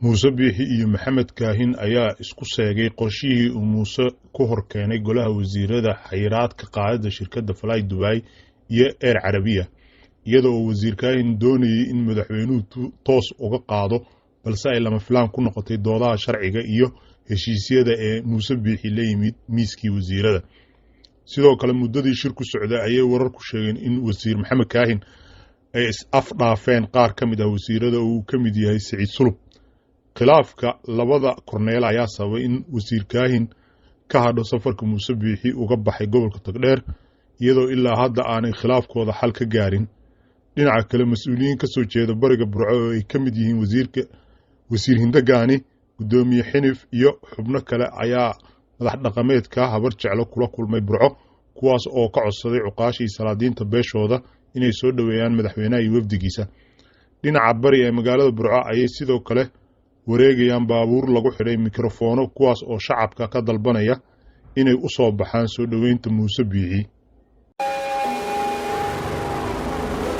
Muuse Biixi iyo Maxamed Kaahin ayaa isku seegay qorshihii uu Muuse ku hor keenay golaha wasiirada xayiraadka qaadada shirkadda Fly Dubai iyo Air Carabiya iyadoo uu wasiir Kaahin doonayay in madaxweynuhu toos uga qaado balse ay lama filaan ku noqotay doodaha sharciga iyo heshiisyada ee Muuse Biixi la yimid miiskii wasiirada. sidoo kale muddadii shirku socday ayay warar ku sheegeen in wasiir Maxamed Kaahin ay afdhaafeen qaar ka mid ah wasiirada uu ka mid yahay Siciid Sulub. khilaafka labada korneel ayaa sababay in wasiir Kaahin ka hadho safarka Muuse Biixi uga baxay gobolka Togdheer iyadoo ilaa hadda aanay khilaafkooda xal ka gaarin. dhinaca kale mas'uuliyiin ka soo jeeda bariga Burco oo ay ka mid yihiin wasiir Hindagaani, gudoomiye Xinif iyo xubno kale ayaa madax dhaqameedka habar jeclo kula kulmay Burco kuwaas oo ka codsaday cuqaashii salaadiinta beeshooda inay soo dhaweeyaan madaxweynaha iyo wafdigiisa. dhinaca bari ee magaalada Burco ayay sidoo kale wareegayaan baabuur lagu xidhay mikrofoono kuwaas oo shacabka ka dalbanaya inay u soo baxaan soo dhaweynta Muuse Biixi.